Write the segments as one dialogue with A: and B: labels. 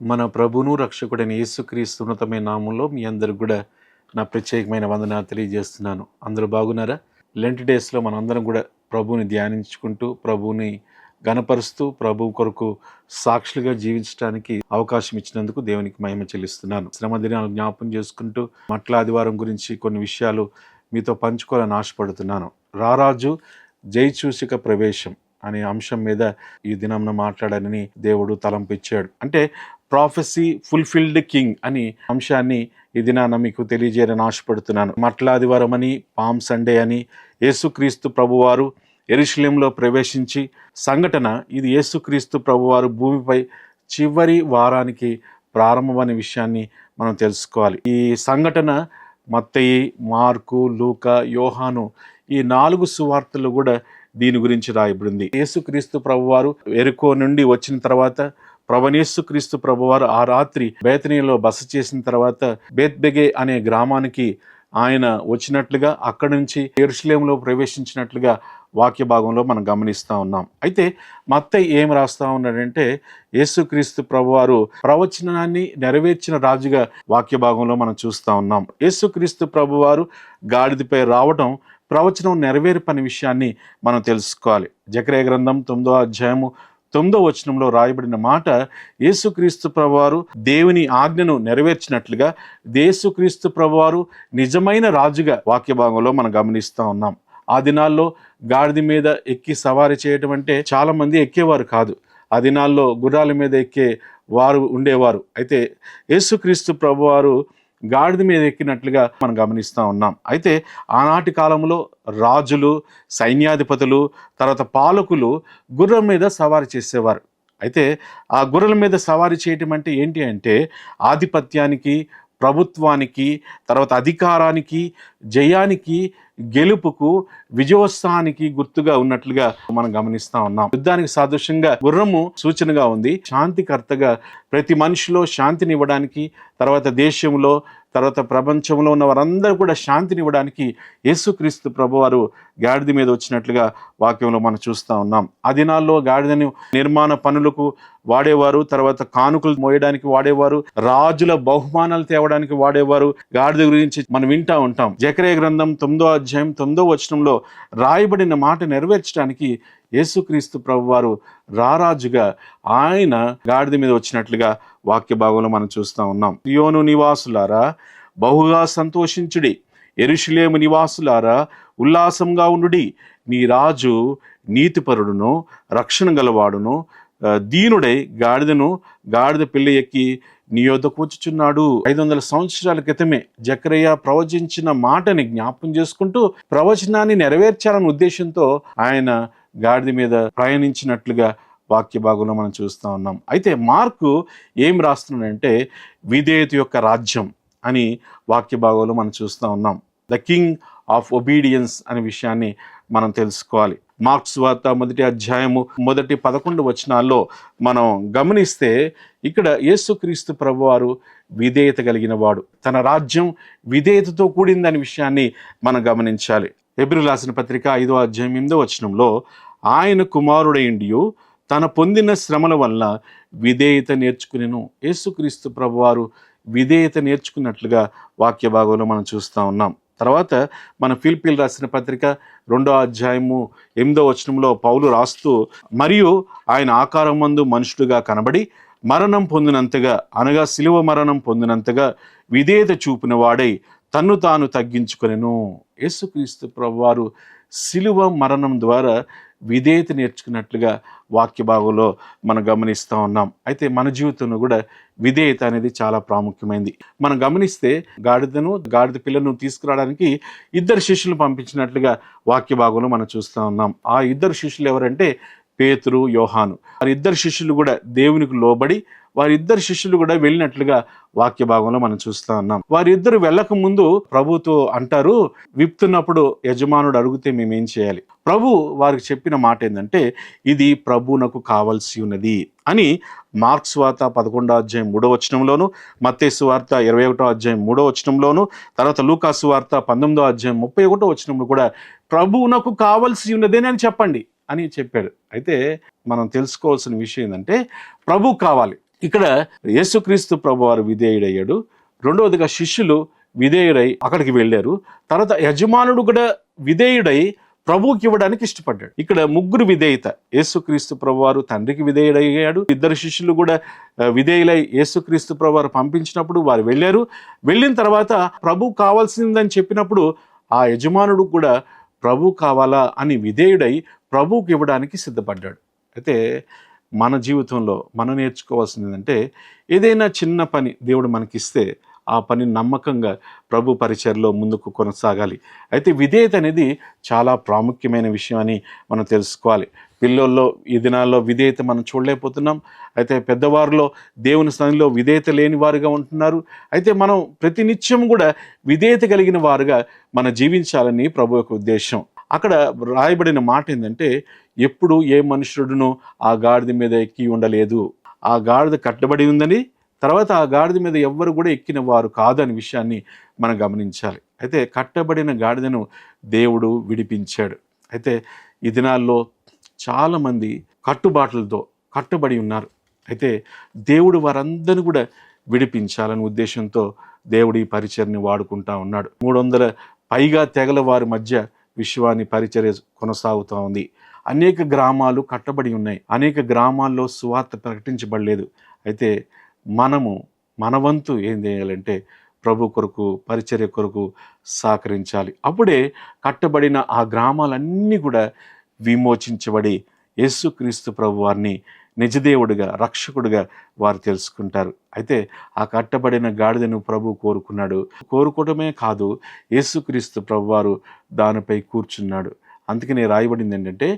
A: మన ప్రభువును రక్షకుడైన యేసుక్రీస్తు ఉన్నతమైన నామంలో మీ అందరికి కూడా నా ప్రత్యేకమైన వందనాలు తెలియజేస్తున్నాను. అందరూ బాగున్నారా? లెంట్ డేస్లో మనందరం కూడా ప్రభువుని ధ్యానించుకుంటూ, ప్రభువుని గణపరుస్తూ, ప్రభు కొరకు సాక్షులుగా జీవించడానికి అవకాశం ఇచ్చినందుకు దేవునికి మహిమ చెల్లిస్తున్నాను. శ్రమ దినాలు జ్ఞాపం చేసుకుంటూ మట్ల ఆదివారం గురించి కొన్ని విషయాలు మీతో పంచుకోవాలని ఆశపడుతున్నాను. రారాజు జయచూసిక ప్రవేశం అనే అంశం మీద ఈ దినంన మాట్లాడాలని దేవుడు తలంపిచ్చాడు. అంటే ప్రాఫెసీ ఫుల్ఫిల్డ్ కింగ్ అని అంశాన్ని ఈ దినాన మీకు తెలియజేయాలని ఆశపడుతున్నాను. మట్ల ఆదివారం అని, పామ్ సండే అని, యేసుక్రీస్తు ప్రభువారు యెరూషలేములో ప్రవేశించి సంఘటన ఇది యేసుక్రీస్తు ప్రభువారు భూమిపై చివరి వారానికి ప్రారంభమనే విషయాన్ని మనం తెలుసుకోవాలి. ఈ సంఘటన మత్తయి, మార్కు, లూకా, యోహాను ఈ 4 సువార్తలు కూడా దీని గురించి రాయబడింది. యేసుక్రీస్తు ప్రభువారు యెరికో నుండి వచ్చిన తర్వాత యేసుక్రీస్తు ప్రభువారు ఆ రాత్రి బేతనీలో బస చేసిన తర్వాత బేత్బెగే అనే గ్రామానికి ఆయన వచ్చినట్లుగా, అక్కడి నుంచి యెరూషలేములో ప్రవేశించినట్లుగా వాక్య భాగంలో మనం గమనిస్తూ ఉన్నాం. అయితే మత్తయి ఏం రాస్తా ఉన్నాడంటే యేసుక్రీస్తు ప్రభువారు ప్రవచనాన్ని నెరవేర్చిన రాజుగా వాక్య భాగంలో మనం చూస్తూ ఉన్నాం. యేసుక్రీస్తు ప్రభువారు గాడిదపై రావటం ప్రవచనం నెరవేర్పని విషయాన్ని మనం తెలుసుకోవాలి. జకర్యా గ్రంథం 9వ అధ్యాయము 9వ వచనంలో రాయబడిన మాట, యేసుక్రీస్తు ప్రభువారు దేవుని ఆజ్ఞను నెరవేర్చినట్లుగా యేసుక్రీస్తు ప్రభువారు నిజమైన రాజుగా వాక్య భాగంలో మనం గమనిస్తూ ఉన్నాం. ఆ దినాల్లో గాడిద మీద ఎక్కి సవారీ చేయటం అంటే చాలా మంది ఎక్కేవారు కాదు. ఆ దినాల్లో గుర్రాల మీద ఎక్కే వారు ఉండేవారు. అయితే యేసుక్రీస్తు ప్రభువారు గాడిద మీద ఎక్కినట్లుగా మనం గమనిస్తూ ఉన్నాం. అయితే ఆనాటి కాలంలో రాజులు, సైన్యాధిపతులు, తర్వాత పాలకులు గుర్రం మీద సవారీ చేసేవారు. అయితే ఆ గుర్రల మీద సవారీ చేయటం అంటే ఏంటి అంటే ఆధిపత్యానికి, ప్రభుత్వానికి, తర్వాత అధికారానికి, జయానికి, గెలుపుకు, విజయోత్సాహానికి గుర్తుగా ఉన్నట్లుగా మనం గమనిస్తూ ఉన్నాం. యుద్ధానికి సాదృశ్యంగా గుర్రము సూచనగా ఉంది. శాంతికర్తగా ప్రతి మనిషిలో శాంతిని ఇవ్వడానికి, తర్వాత దేశంలో, తర్వాత ప్రపంచంలో ఉన్న వారందరూ కూడా శాంతిని ఇవ్వడానికి యేసుక్రీస్తు ప్రభువారు గాడిద మీద వచ్చినట్లుగా వాక్యంలో మనం చూస్తూ ఉన్నాం. ఆ దినాల్లో గాడిదను నిర్మాణ పనులకు వాడేవారు, తర్వాత కానుకలు మోయడానికి వాడేవారు, రాజుల బహుమానాలు తేవడానికి వాడేవారు. గాడిద గురించి మనం వింటూ ఉంటాం. జకర్యా గ్రంథం 9వ అధ్యాయం 9వ వచనంలో రాయబడిన మాట నెరవేర్చడానికి యేసుక్రీస్తు ప్రభువారు రారాజుగా ఆయన గాడిద మీద వచ్చినట్లుగా వాక్య భాగంలో మనం చూస్తూ ఉన్నాం. సియోను నివాసులారా బహుగా సంతోషించుడి, యెరూషలేము నివాసులారా ఉల్లాసంగా ఉండుడి. నీ రాజు నీతిపరుడును, రక్షణ గలవాడును, దీనుడై గాడిద పిల్ల ఎక్కి నీ యొద్దకు వచ్చుచున్నాడు. 500 సంవత్సరాల క్రితమే జకర్యా ప్రవచించిన మాటని జ్ఞాపం చేసుకుంటూ ప్రవచనాన్ని నెరవేర్చాలన్న ఉద్దేశంతో ఆయన గాడిద మీద ప్రయాణించినట్లుగా వాక్య భాగంలో మనం చూస్తూ ఉన్నాం. అయితే మార్కు ఏం రాస్తున్నాడంటే విధేయత యొక్క రాజ్యం అని వాక్య భాగంలో మనం చూస్తూ ఉన్నాం. ద కింగ్ ఆఫ్ ఒబీడియన్స్ అనే విషయాన్ని మనం తెలుసుకోవాలి. మార్క్స్ వార్త 1వ అధ్యాయము 11 వచనాల్లో మనం గమనిస్తే ఇక్కడ యేసుక్రీస్తు ప్రభువారు విధేయత కలిగిన వాడు, తన రాజ్యం విధేయతతో కూడిందనే విషయాన్ని మనం గమనించాలి. హెబ్రీయులకు రాసిన పత్రిక 5వ అధ్యాయం 8వ వచనంలో ఆయన కుమారుడైండియు తన పొందిన శ్రమల వల్ల విధేయత నేర్చుకునేను. యేసుక్రీస్తు ప్రభువారు విధేయత నేర్చుకున్నట్లుగా వాక్య భాగంలో మనం చూస్తూ ఉన్నాం. తర్వాత మన ఫిలిప్పీయులకు రాసిన పత్రిక 2వ అధ్యాయము 8వ వచనంలో పౌలు రాస్తూ, మరియు ఆయన ఆకారం మందు మనుషుడుగా కనబడి మరణం పొందినంతగా, అనగా శిలువ మరణం పొందినంతగా విధేయత చూపిన వాడై తన్ను తాను తగ్గించుకొనెను. యేసుక్రీస్తు ప్రభువారు శిలువ మరణం ద్వారా విధేయత నేర్చుకున్నట్లుగా వాక్య భాగంలో మనం గమనిస్తూ ఉన్నాం. అయితే మన జీవితంలో కూడా విధేయత అనేది చాలా ప్రాముఖ్యమైనది. మనం గమనిస్తే గాడిద పిల్లను తీసుకురావడానికి 2 శిష్యులు పంపించినట్లుగా వాక్య భాగంలో మనం చూస్తూ ఉన్నాం. ఆ 2 శిష్యులు ఎవరంటే పేతురు, యోహాను. వారి 2 శిష్యులు కూడా దేవునికి లోబడి వారిద్దరు శిష్యులు కూడా వెళ్ళినట్లుగా వాక్య భాగంలో మనం చూస్తూ ఉన్నాం. వారిద్దరు వెళ్ళక ముందు ప్రభుతో అంటారు, విప్తున్నప్పుడు యజమానుడు అడిగితే మేమేం చేయాలి? ప్రభు వారికి చెప్పిన మాట ఏంటంటే, ఇది ప్రభువునకు కావాల్సి ఉన్నది అని మార్క్స్ వార్త 11వ అధ్యాయం 3వ వచనంలోను, మత్తయి సువార్త 21వ అధ్యాయం 3వ వచనంలోను, తర్వాత లూకా సువార్త 19వ అధ్యాయం 31వ వచనంలో కూడా ప్రభువునకు కావాల్సి ఉన్నదేని అని చెప్పండి అని చెప్పాడు. అయితే మనం తెలుసుకోవాల్సిన విషయం ఏంటంటే, ప్రభు కావాలి. ఇక్కడ యేసుక్రీస్తు ప్రభువారు విధేయుడయ్యాడు. రెండవదిగా శిష్యులు విధేయుడై అక్కడికి వెళ్ళారు. తర్వాత యజమానుడు కూడా విధేయుడై ప్రభువుకి ఇవ్వడానికి ఇష్టపడ్డాడు. ఇక్కడ ముగ్గురు విధేయత. యేసుక్రీస్తు ప్రభువారు తండ్రికి విధేయుడయ్యాడు. ఇద్దరు శిష్యులు కూడా విధేయులై యేసుక్రీస్తు ప్రభువారు పంపించినప్పుడు వారు వెళ్ళారు. వెళ్ళిన తర్వాత ప్రభు కావాల్సిందని చెప్పినప్పుడు ఆ యజమానుడు కూడా ప్రభు కావాలా అని విధేయుడై ప్రభువుకి ఇవ్వడానికి సిద్ధపడ్డాడు. అయితే మన జీవితంలో మనం నేర్చుకోవాల్సింది ఏంటంటే, ఏదైనా చిన్న పని దేవుడు మనకిస్తే ఆ పని నమ్మకంగా ప్రభు పరిచర్లో ముందుకు కొనసాగాలి. అయితే విధేయత అనేది చాలా ప్రాముఖ్యమైన విషయం అని మనం తెలుసుకోవాలి. పిల్లల్లో ఈ దినాల్లో విధేయత మనం చూడలేకపోతున్నాం. అయితే పెద్దవారిలో దేవుని సన్నిధిలో విధేయత లేని వారుగా ఉంటున్నారు. అయితే మనం ప్రతినిత్యం కూడా విధేయత కలిగిన వారుగా మనం జీవించాలని ప్రభు యొక్క ఉద్దేశం. అక్కడ రాయబడిన మాట ఏంటంటే, ఎప్పుడు ఏ మనుషుడును ఆ గాడిద మీద ఎక్కి ఉండలేదు, ఆ గాడిద కట్టబడి ఉందని, తర్వాత ఆ గాడిద మీద ఎవ్వరు కూడా ఎక్కిన వారు కాదు అనే విషయాన్ని మనం గమనించాలి. అయితే కట్టబడిన గాడిదను దేవుడు విడిపించాడు. అయితే ఈ దినాల్లో చాలామంది కట్టుబాట్లతో కట్టబడి ఉన్నారు. అయితే దేవుడు వారందరినీ కూడా విడిపించాలనే ఉద్దేశంతో దేవుడు ఈ పరిచర్ని వాడుకుంటా ఉన్నాడు. 300 పైగా తెగల వారి మధ్య విశ్వాన్ని పరిచర్య కొనసాగుతూ ఉంది. అనేక గ్రామాలు కట్టబడి ఉన్నాయి. అనేక గ్రామాల్లో సువార్త ప్రకటించబడలేదు. అయితే మనము మన వంతు ఏం చేయాలంటే ప్రభు కొరకు పరిచర్య కొరకు సహకరించాలి. అప్పుడే కట్టబడిన ఆ గ్రామాలన్నీ కూడా విమోచించబడి యేసుక్రీస్తు ప్రభు వారిని నిజదేవుడిగా రక్షకుడిగా వారు తెలుసుకుంటారు. అయితే ఆ కట్టబడిన గాడిదను ప్రభు కోరుకున్నాడు. కోరుకోవడమే కాదు, యేసుక్రీస్తు ప్రభు వారు దానిపై కూర్చున్నాడు. అందుకనే రాయబడింది ఏంటంటే,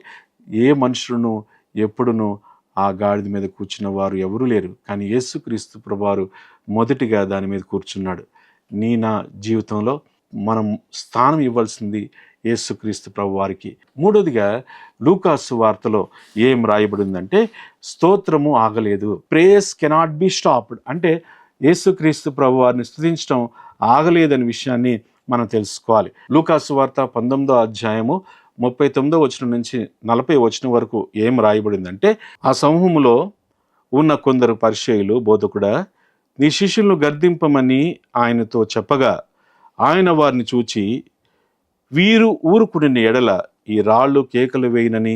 A: ఏ మనుషులను ఎప్పుడునూ ఆ గాడిద మీద కూర్చున్న వారు ఎవరూ లేరు, కానీ యేసుక్రీస్తు ప్రభు వారు మొదటిగా దాని మీద కూర్చున్నాడు. నా జీవితంలో మనం స్థానం ఇవ్వాల్సింది యేసుక్రీస్తు ప్రభు వారికి. మూడోదిగా లూకాసు వార్తలో ఏం రాయబడిందంటే, స్తోత్రము ఆగలేదు. Prayers cannot be stopped. అంటే యేసుక్రీస్తు ప్రభు వారిని స్తుతించడం ఆగలేదనే విషయాన్ని మనం తెలుసుకోవాలి. లూకాసు వార్త 19వ అధ్యాయము 39వ వచనం నుంచి 40వ వచనం వరకు ఏం రాయబడిందంటే, ఆ సమూహంలో ఉన్న కొందరు పరిసయ్యులు, బోధకుడా, నీ శిష్యులను గద్దింపమని ఆయనతో చెప్పగా, ఆయన వారిని చూచి, వీరు ఊరుకుని ఎడల ఈ రాళ్ళు కేకలు వేయనని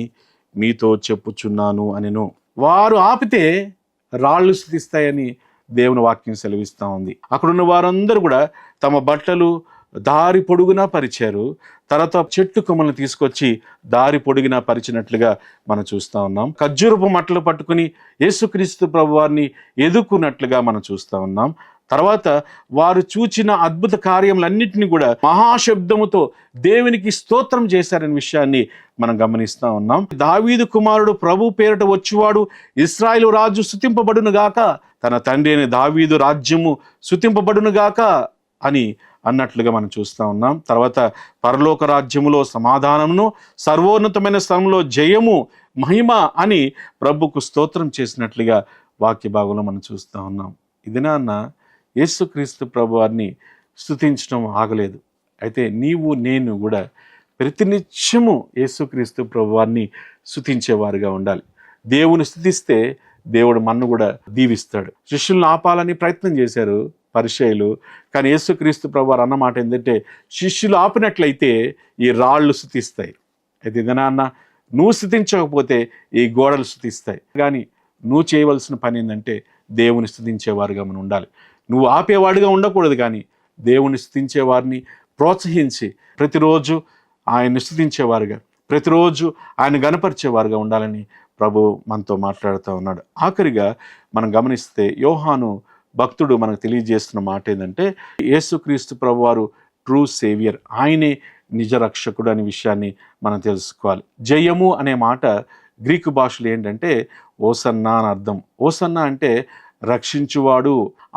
A: మీతో చెప్పుచున్నాను అనెను. వారు ఆపితే రాళ్ళు స్తుతిస్తాయని దేవుని వాక్యం సెలవిస్తూ ఉంది. అక్కడున్న వారందరూ కూడా తమ బట్టలు దారి పొడుగునా పరిచారు. తర్వాత చెట్టు కొమ్మలను తీసుకొచ్చి దారి పొడిగినా పరిచినట్లుగా మనం చూస్తూ ఉన్నాం. ఖర్జూరపు మట్టలు పట్టుకుని యేసుక్రీస్తు ప్రభు వారిని ఎదుర్కొన్నట్లుగా మనం చూస్తూ ఉన్నాం. తర్వాత వారు చూచిన అద్భుత కార్యములన్నింటినీ కూడా మహాశబ్దముతో దేవునికి స్తోత్రం చేశారనే విషయాన్ని మనం గమనిస్తూ ఉన్నాం. దావీదు కుమారుడు ప్రభు పేరట వచ్చువాడు ఇశ్రాయేలు రాజు స్తుతింపబడును గాక, తన తండ్రి అయిన దావీదు రాజ్యము స్తుతింపబడును గాక అని అన్నట్లుగా మనం చూస్తూ ఉన్నాం. తర్వాత పరలోక రాజ్యములో సమాధానమును, సర్వోన్నతమైన స్థలంలో జయము మహిమ అని ప్రభుకు స్తోత్రం చేసినట్లుగా వాక్య భాగంలో మనం చూస్తూ ఉన్నాం. ఇది నాన్న యేసుక్రీస్తు ప్రభు వారిని స్తుతించడం ఆగలేదు. అయితే నీవు నేను కూడా ప్రతినిత్యము యేసుక్రీస్తు ప్రభు వారిని స్తుతించేవారుగా ఉండాలి. దేవుని స్తుతిస్తే దేవుడు మన్ను కూడా దీవిస్తాడు. శిష్యులను ఆపాలని ప్రయత్నం చేశారు పరిసయ్యులు, కానీ యేసుక్రీస్తు ప్రభు వారు అన్నమాట ఏంటంటే, శిష్యులు ఆపినట్లయితే ఈ రాళ్ళు స్తుతిస్తాయి. అయితే ఇదనాన్న నువ్వు స్తుతించకపోతే ఈ గోడలు స్తుతిస్తాయి. కానీ నువ్వు చేయవలసిన పని ఏంటంటే దేవుని స్తుతించేవారుగా మనం ఉండాలి. నువ్వు ఆపేవాడిగా ఉండకూడదు, కానీ దేవుని స్తుతించేవారిని ప్రోత్సహించి ప్రతిరోజు ఆయన్ని స్తుతించేవారుగా, ప్రతిరోజు ఆయన గణపరిచేవారుగా ఉండాలని ప్రభు మనతో మాట్లాడుతూ ఉన్నాడు. ఆఖరిగా మనం గమనిస్తే యోహాను భక్తుడు మనకు తెలియజేస్తున్న మాట ఏంటంటే, యేసుక్రీస్తు ప్రభు వారు ట్రూ సేవియర్, ఆయనే నిజ రక్షకుడు అనే విషయాన్ని మనం తెలుసుకోవాలి. జయము అనే మాట గ్రీకు భాషలో ఏంటంటే ఓసన్నా అని అర్థం. ఓసన్నా అంటే రక్షించువాడు,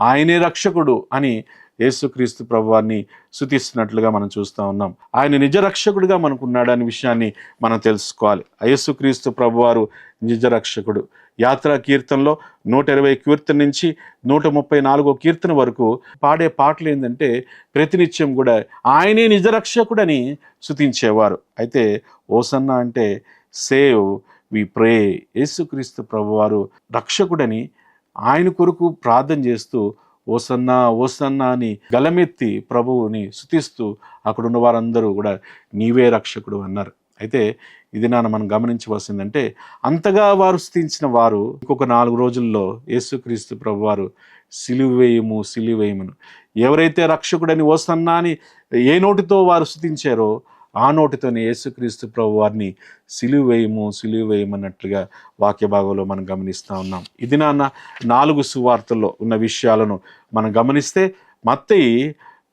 A: ఆయనే రక్షకుడు అని యేసుక్రీస్తు ప్రభువాన్ని స్తుతిస్తున్నట్లుగా మనం చూస్తూ ఉన్నాం. ఆయన నిజ రక్షకుడిగా మనకున్నాడు అనే విషయాన్ని మనం తెలుసుకోవాలి. యేసుక్రీస్తు ప్రభువారు నిజ రక్షకుడు. యాత్రా కీర్తనలో 120 కీర్తన నుంచి 134 కీర్తన వరకు పాడే పాటలు ఏంటంటే, ప్రతినిత్యం కూడా ఆయనే నిజ రక్షకుడని స్తుతించేవారు. అయితే ఓసన్నా అంటే సేవ్ వి ప్రే. యేసుక్రీస్తు ప్రభువారు రక్షకుడని, ఆయన కొరకు ప్రార్థన చేస్తూ ఓసన్నా ఓసన్నా అని గలమెత్తి ప్రభువుని స్తుతిస్తూ అక్కడున్న వారందరూ కూడా నీవే రక్షకుడు అన్నారు. అయితే ఇది మనం గమనించవలసిందంటే, అంతగా వారు స్తుతించిన వారు ఇంకొక 4 రోజుల్లో యేసుక్రీస్తు ప్రభు వారు సిలువేయము సిలువేయమును, ఎవరైతే రక్షకుడని ఓసన్నా అని ఏ నోటితో వారు స్తుతించారో ఆ నోటితోనే యేసుక్రీస్తు ప్రభు వారిని సిలువేయము సిలువేయమన్నట్లుగా వాక్య భాగంలో మనం గమనిస్తూ ఉన్నాం. ఇది 4 సువార్తల్లో ఉన్న విషయాలను మనం గమనిస్తే, మత్తయి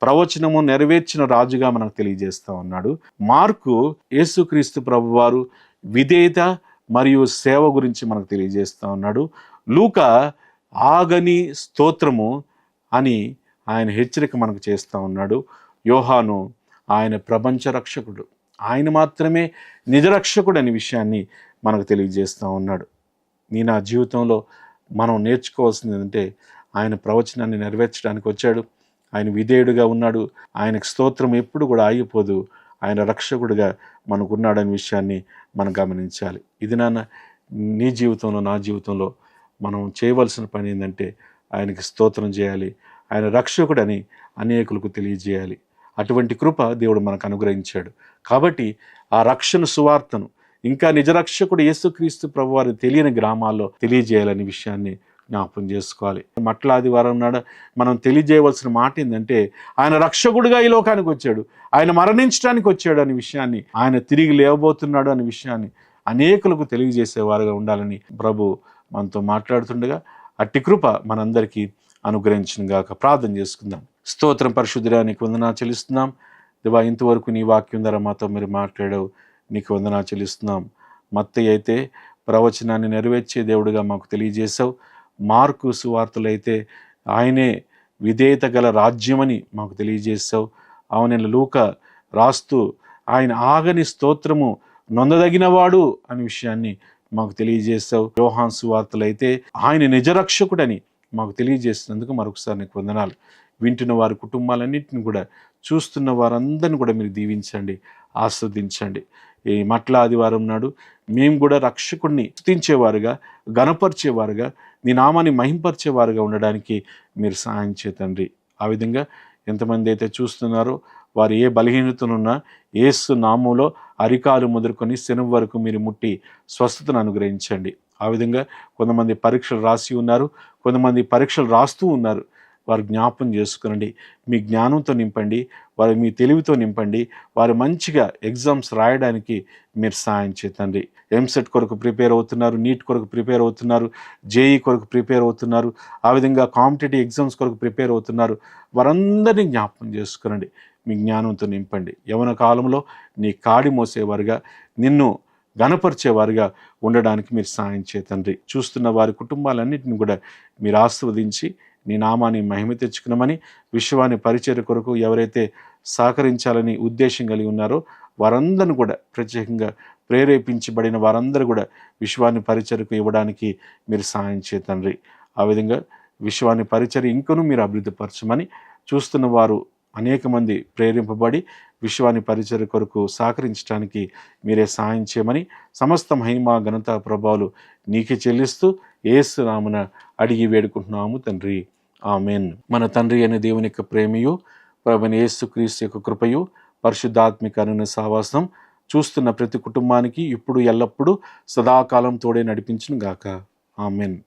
A: ప్రవచనము నెరవేర్చిన రాజుగా మనకు తెలియజేస్తూ ఉన్నాడు. మార్కు యేసుక్రీస్తు ప్రభువారు విధేయత మరియు సేవ గురించి మనకు తెలియజేస్తూ ఉన్నాడు. లూకా ఆగని స్తోత్రము అని ఆయన హెచ్చరిక మనకు చేస్తూ ఉన్నాడు. యోహాను ఆయన ప్రపంచ రక్షకుడు, ఆయన మాత్రమే నిజరక్షకుడు అనే విషయాన్ని మనకు తెలియజేస్తూ ఉన్నాడు. నా జీవితంలో మనం నేర్చుకోవాల్సింది ఏంటంటే, ఆయన ప్రవచనాన్ని నెరవేర్చడానికి వచ్చాడు, ఆయన విధేయుడుగా ఉన్నాడు, ఆయనకు స్తోత్రం ఎప్పుడు కూడా ఆగిపోదు, ఆయన రక్షకుడిగా మనకున్నాడనే విషయాన్ని మనం గమనించాలి. ఇది నీ జీవితంలో నా జీవితంలో మనం చేయవలసిన పని ఏంటంటే, ఆయనకి స్తోత్రం చేయాలి, ఆయన రక్షకుడని అనేకులకు తెలియజేయాలి. అటువంటి కృప దేవుడు మనకు అనుగ్రహించాడు. కాబట్టి ఆ రక్షణ సువార్తను ఇంకా నిజరక్షకుడు యేసుక్రీస్తు ప్రభువారు తెలియని గ్రామాల్లో తెలియజేయాలనే విషయాన్ని జ్ఞాపకం చేసుకోవాలి. మట్ల ఆదివారం నాడు మనం తెలియజేయవలసిన మాట ఏంటంటే, ఆయన రక్షకుడిగా ఈ లోకానికి వచ్చాడు, ఆయన మరణించడానికి వచ్చాడు అనే విషయాన్ని, ఆయన తిరిగి లేవబోతున్నాడు అనే విషయాన్ని అనేకులకు తెలియజేసేవారుగా ఉండాలని ప్రభు మనతో మాట్లాడుతుండగా అట్టి కృప మనందరికీ అనుగ్రహించును గాక. ప్రార్థన చేసుకుందాం. స్తోత్రం పరిశుద్ధుడా, నీకు వందనాలు చెల్లిస్తున్నాం దేవా. ఇంతవరకు నీ వాక్యం ద్వారా మాతో మీరు మాట్లాడావు, నీకు వందనాలు చెల్లిస్తున్నాం. మత్తయి అయితే ప్రవచనాన్ని నెరవేర్చే దేవుడిగా మాకు తెలియజేశావు. మార్కు సువార్తలు అయితే ఆయనే విధేయత గల రాజ్యమని మాకు తెలియజేశావు. అవునే లూకా రాస్తూ ఆయన ఆగని స్తోత్రము నొందదగినవాడు అనే విషయాన్ని మాకు తెలియజేశావు. యోహాను సువార్తలు అయితే ఆయన నిజరక్షకుడని మాకు తెలియజేసినందుకు మరొకసారి నీకు వందనాలు. వింటున్న వారి కుటుంబాలన్నింటిని కూడా, చూస్తున్న వారందరిని కూడా మీరు దీవించండి, ఆస్వాదించండి. ఈ మట్ల ఆదివారం నాడు మేము కూడా రక్షకుడిని స్తుతించేవారుగా, గణపరిచేవారుగా, నీ నామాన్ని మహింపరిచేవారుగా ఉండడానికి మీరు సహాయం చేయండి. ఆ విధంగా ఎంతమంది అయితే చూస్తున్నారో వారు ఏ బలహీనతనున్నా యేసు నామంలో అరికాలు మొదలుకొని శనువు వరకు మీరు ముట్టి స్వస్థతను అనుగ్రహించండి. ఆ విధంగా కొంతమంది పరీక్షలు రాసి ఉన్నారు, కొంతమంది పరీక్షలు రాస్తూ ఉన్నారు. వారు జ్ఞాపం చేసుకునండి, మీ జ్ఞానంతో నింపండి, వారు మీ తెలివితో నింపండి, వారు మంచిగా ఎగ్జామ్స్ రాయడానికి మీరు సాయం చేయండి. ఎంసెట్ కొరకు ప్రిపేర్ అవుతున్నారు, నీట్ కొరకు ప్రిపేర్ అవుతున్నారు, జేఈ కొరకు ప్రిపేర్ అవుతున్నారు, ఆ విధంగా కాంపిటేటివ్ ఎగ్జామ్స్ కొరకు ప్రిపేర్ అవుతున్నారు. వారందరినీ జ్ఞాపకం చేసుకునండి, మీ జ్ఞానంతో నింపండి. యవన కాలంలో నీ కాడి మోసేవారుగా, నిన్ను గణపరిచేవారుగా ఉండడానికి మీరు సాయం చేయండి. చూస్తున్న వారి కుటుంబాలన్నింటినీ కూడా మీరు ఆస్వాదించి నీ నామాన్ని మహిమ తెచ్చుకున్నామని, విశ్వాన్ని పరిచర్య కొరకు ఎవరైతే సహకరించాలని ఉద్దేశం కలిగి ఉన్నారో వారందరిని కూడా, ప్రత్యేకంగా ప్రేరేపించబడిన వారందరూ కూడా విశ్వాన్ని పరిచర్యకు ఇవ్వడానికి మీరు సాయం చేయండి. ఆ విధంగా విశ్వాన్ని పరిచర్య ఇంకనూ మీరు అభివృద్ధిపరచమని, చూస్తున్న వారు అనేక మంది ప్రేరేపింపబడి విశ్వాన్ని పరిచర్య కొరకు సహకరించడానికి మీరే సాయం చేయమని, సమస్త మహిమ ఘనత ప్రభావాలు నీకే చెల్లిస్తూ యేసు నామమున అడిగి వేడుకుంటున్నాము తండ్రి, ఆమేన్. మన తండ్రి అయిన దేవుని యొక్క ప్రేమయు, ప్రభువైన యేసుక్రీస్తు యొక్క కృపయు, పరిశుద్ధాత్మిక అనున సహవాసం చూస్తున్న ప్రతి కుటుంబానికి ఇప్పుడు ఎల్లప్పుడూ సదాకాలం తోడే నడిపించును గాక. ఆమేన్.